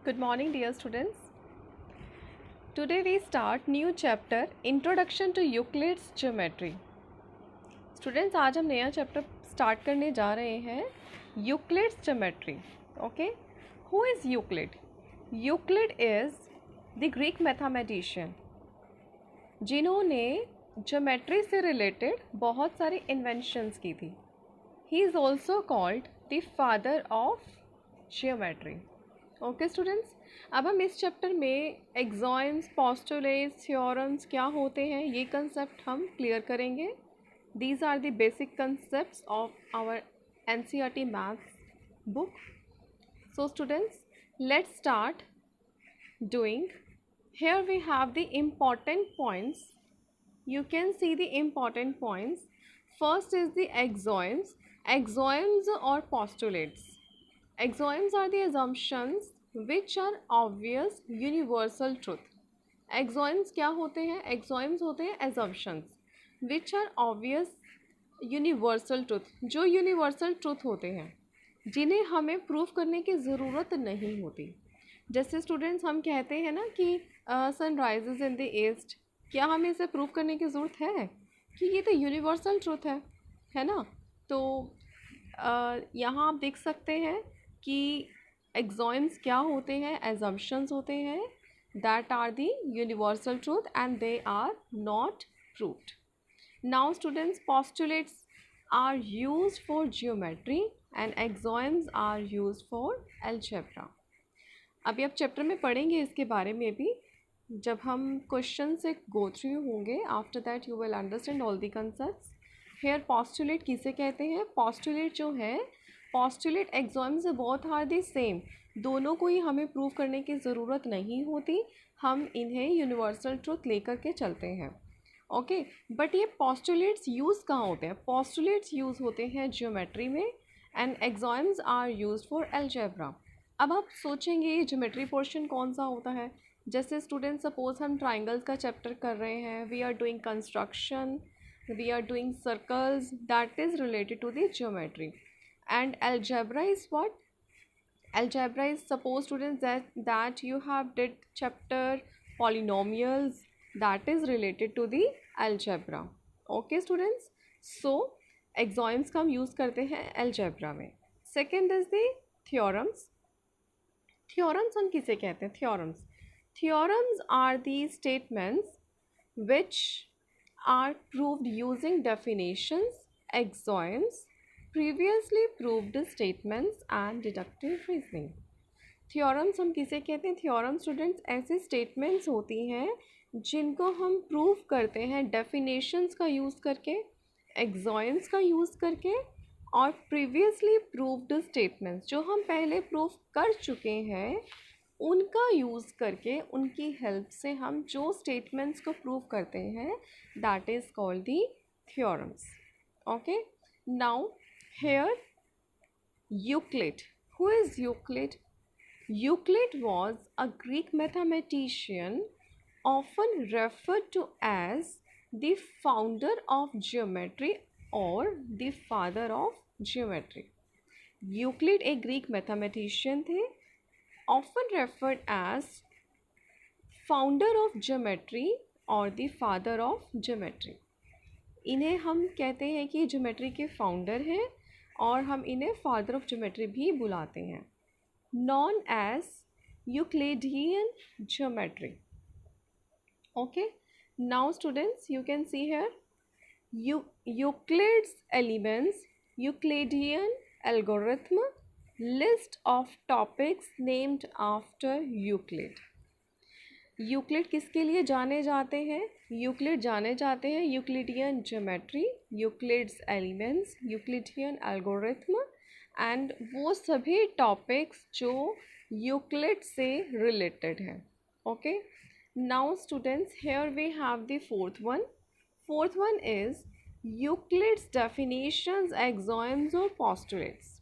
Good morning, dear students. Today we start new chapter Introduction to Euclid's Geometry. Students, आज हम नया chapter start करने जा रहे हैं Euclid's Geometry. Okay? Who is Euclid? Euclid is the Greek mathematician जिन्होंने geometry से related बहुत सारी इन्वेंशंस की थी. He is also called the father of geometry. Okay students, अब हम इस चैप्टर में एक्सॉइम्स, पोस्टुलेट्स, थ्योरम्स क्या होते हैं ये कंसेप्ट हम क्लियर करेंगे. These are the basic concepts of our NCERT maths book. So students, let's start doing. Here we have the important points. You can see the important points. First is the axioms. Axioms or postulates. Axioms are the assumptions which are obvious universal truth. Axioms क्या होते हैं? Axioms होते हैं assumptions which are obvious universal truth. जो universal truth होते हैं जिन्हें हमें प्रूव करने की ज़रूरत नहीं होती. जैसे स्टूडेंट्स हम कहते हैं ना कि sun rises in the east, क्या हमें इसे प्रूव करने की ज़रूरत है कि ये तो यूनिवर्सल ट्रूथ है ना. तो यहाँ आप देख सकते हैं कि एक्सॉइम्स क्या होते हैं, एजम्पशंस होते हैं that are the universal truth and they are not proved. Now students, postulates are used for geometry and axioms are used for algebra. अभी आप चैप्टर में पढ़ेंगे इसके बारे में भी. जब हम क्वेश्चन से गो थ्रू होंगे, after that you will understand all the concepts. Here postulate किसे कहते हैं? पोस्टुलेट जो है, पोस्टुलेट एक्सॉइम से बोथ आर दी सेम. दोनों को ही हमें प्रूव करने की ज़रूरत नहीं होती, हम इन्हें यूनिवर्सल ट्रूथ लेकर के चलते हैं. ओके, बट ये पोस्टुलेट्स यूज़ कहाँ होते हैं? पोस्टुलेट्स यूज़ होते हैं ज्योमेट्री में and axioms are used for algebra. अब आप सोचेंगे ये ज्योमेट्री पोर्शन कौन सा होता है? जैसे स्टूडेंट सपोज हम ट्राइंगल्स का चैप्टर कर रहे हैं, we are doing construction, we are doing circles, that is related to the geometry. And algebra is what? Algebra is, suppose students that you have did chapter polynomials, that is related to the algebra. Okay students, so axioms का हम use करते हैं algebra में. Second is the theorems. Theorems हम किसे कहते हैं? Theorems are the statements which are proved using definitions, axioms, previously proved statements and deductive reasoning. Theorems हम किसे कहते हैं? Theorems स्टूडेंट्स ऐसे statements होती हैं जिनको हम प्रूव करते हैं definitions का यूज़ करके, axioms का यूज़ करके और previously proved statements जो हम पहले प्रूव कर चुके हैं उनका यूज़ करके, उनकी हेल्प से हम जो स्टेटमेंट्स को प्रूव करते हैं that is called the theorems. Okay, now here Euclid. Who is Euclid? Euclid was a Greek mathematician often referred to as the founder of geometry or the father of geometry. Euclid एक Greek mathematician थे, often referred as founder of geometry or the father of geometry. इन्हें हम कहते हैं कि geometry के founder हैं और हम इन्हें फादर ऑफ ज्योमेट्री भी बुलाते हैं. Non as Euclidean geometry. Okay, now students you can see here Euclid's elements, Euclidean algorithm, list of topics named after Euclid. Euclid किसके लिए जाने जाते हैं? यूक्लिड जाने जाते हैं Euclidean geometry, Euclid's elements, Euclidean algorithm and वो सभी टॉपिक्स जो यूक्लिड से रिलेटेड हैं. Okay, now students, here we have the fourth one. Fourth one is Euclid's definitions, axioms और पोस्टुलेट्स.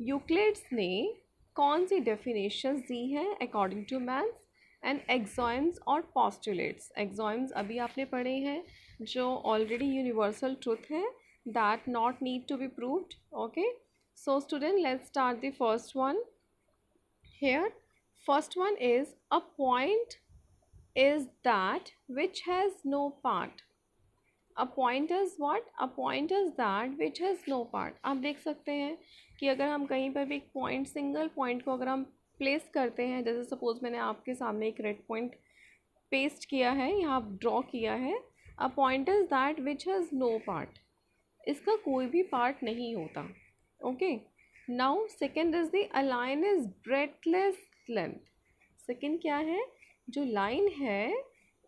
यूक्लिड्स ने कौन सी डेफिनेशंस दी हैं according to maths and axioms और पोस्टुलेट्स. एक्सॉइम्स अभी आपने पढ़े हैं जो ऑलरेडी यूनिवर्सल ट्रूथ है that not need to be proved. Okay, so student let's start the first one. Here first one is a point is that which has no part. A point is what? A point is that which has no part. आप देख सकते हैं कि अगर हम कहीं पर भी एक पॉइंट, सिंगल पॉइंट को अगर हम प्लेस करते हैं, जैसे सपोज मैंने आपके सामने एक रेड पॉइंट पेस्ट किया है, यहाँ ड्रॉ किया है. A point is that which has no part. इसका कोई भी पार्ट नहीं होता. Okay. Now second is the a line is breadthless length. Second क्या है? जो लाइन है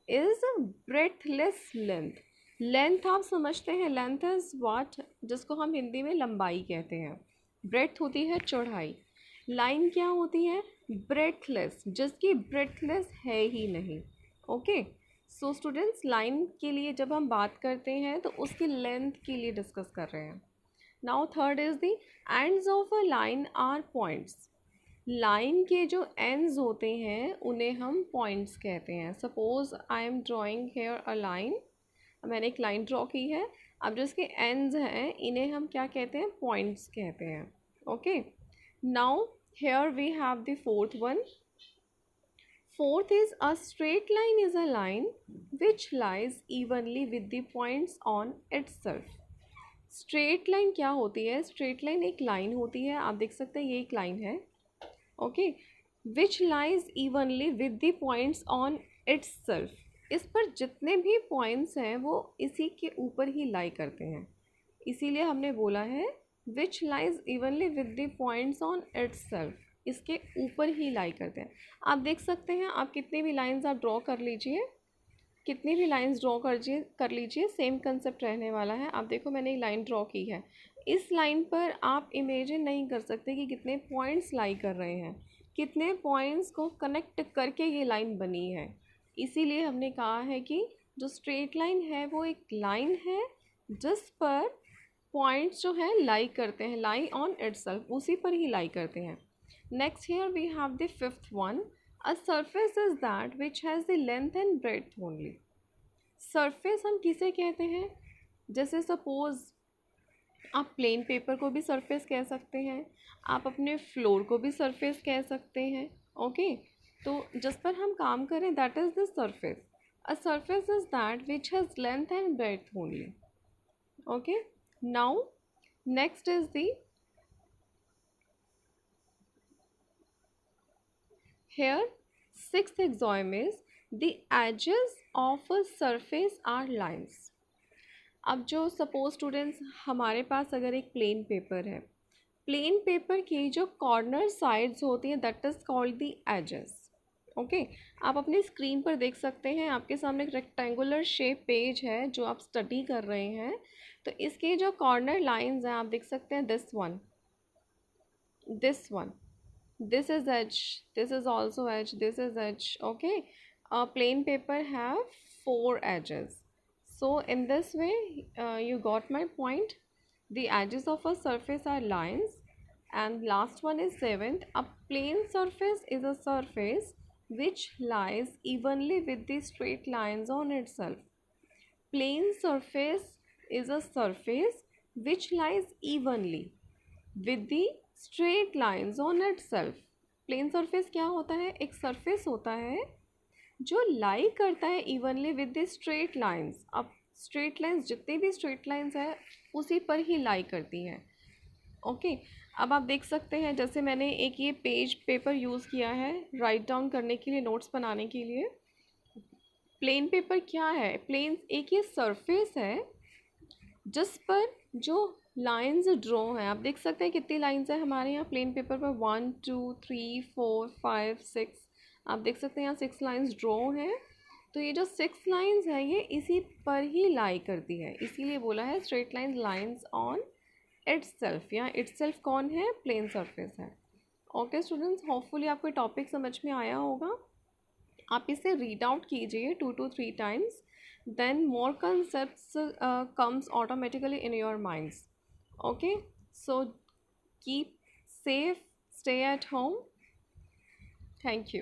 इज ब्रेथलेस लेंथ. लेंथ आप समझते हैं, लेंथ इज व्हाट, जिसको हम हिंदी में लंबाई कहते हैं. ब्रेथ होती है चौड़ाई. लाइन क्या होती है? ब्रेथलेस, जिसकी ब्रेथलेस है ही नहीं. ओके. सो स्टूडेंट्स, लाइन के लिए जब हम बात करते हैं तो उसकी लेंथ के लिए डिस्कस कर रहे हैं. Now third is the ends of a line are points. Line के जो एंड्स होते हैं उन्हें हम पॉइंट्स कहते हैं. Suppose I am drawing here a line. मैंने एक लाइन ड्रॉ की है. अब जो इसके एंड्स हैं इन्हें हम क्या कहते हैं? पॉइंट्स कहते हैं. Okay. Now here we have the fourth one. Fourth is a straight line is a line which lies evenly with the points on itself. Straight line क्या होती है? स्ट्रेट लाइन एक लाइन होती है. आप देख सकते हैं ये एक लाइन है. Okay. Which lies evenly with the points on itself. इस पर जितने भी पॉइंट्स हैं वो इसी के ऊपर ही लाई करते हैं. इसीलिए हमने बोला है विच lies evenly with the points on itself. इसके ऊपर ही लाई करते हैं. आप देख सकते हैं, आप कितनी भी लाइंस आप ड्रॉ कर लीजिए, कितनी भी लाइंस ड्रॉ कर लीजिए, सेम कंसेप्ट रहने वाला है. आप देखो मैंने एक लाइन ड्रॉ की है. इस लाइन पर आप इमेजिन नहीं कर सकते कि कितने पॉइंट्स लाई कर रहे हैं, कितने पॉइंट्स को कनेक्ट करके ये लाइन बनी है. इसीलिए हमने कहा है कि जो स्ट्रेट लाइन है वो एक लाइन है जिस पर पॉइंट्स जो है लाई करते हैं, लाई ऑन इटसेल्फ, उसी पर ही लाई करते हैं. Next here we have the fifth one. A surface is that which has the length and breadth only. Surface हम किसे कहते हैं? जैसे सपोज आप प्लेन पेपर को भी सरफेस कह सकते हैं, आप अपने फ्लोर को भी सरफेस कह सकते हैं. ओके. तो जिस पर हम काम करें that is the surface. A surface is that which has length and breadth only. Okay. Now next is the here sixth axiom is the edges of a surface are lines. अब जो suppose students हमारे पास अगर एक plane paper है, plane paper की जो corner sides होती हैं that is called the edges. Okay. आप अपनी स्क्रीन पर देख सकते हैं, आपके सामने एक रेक्टेंगुलर शेप पेज है जो आप स्टडी कर रहे हैं. तो इसके जो कॉर्नर लाइंस हैं आप देख सकते हैं, this one, this is edge, this is also edge, this is edge. Okay. A plain paper have 4 edges. So in this way you got my point. The edges of a surface are lines. And last one is seventh. A plane surface is a surface which lies evenly with the straight lines on itself. Plane surface is a surface which lies evenly with the straight lines on itself. Plane surface क्या होता है? एक surface होता है जो लाई करता है evenly with the straight lines. अब स्ट्रेट लाइन्स, जितनी भी स्ट्रेट लाइन्स है उसी पर ही लाई करती हैं. ओके. अब आप देख सकते हैं जैसे मैंने एक ये पेपर यूज़ किया है राइट डाउन करने के लिए, नोट्स बनाने के लिए. प्लेन पेपर क्या है? प्लेन एक ये सरफेस है जिस पर जो लाइंस ड्रॉ हैं. आप देख सकते हैं कितनी लाइंस है हमारे यहाँ प्लेन पेपर पर, 1 2 3 4 5 6. आप देख सकते हैं यहाँ 6 लाइंस ड्रॉ हैं. तो ये जो 6 लाइंस हैं ये इसी पर ही लाई करती है, इसीलिए बोला है straight line lines on itself. यहाँ इटसेल्फ कौन है? प्लेन सरफेस है. ओके स्टूडेंट्स, होपफुली आपको टॉपिक समझ में आया होगा. आप इसे रीड आउट कीजिए 2 to 3 times, then more concepts comes automatically in your minds. Okay, so keep safe, stay at home. Thank you.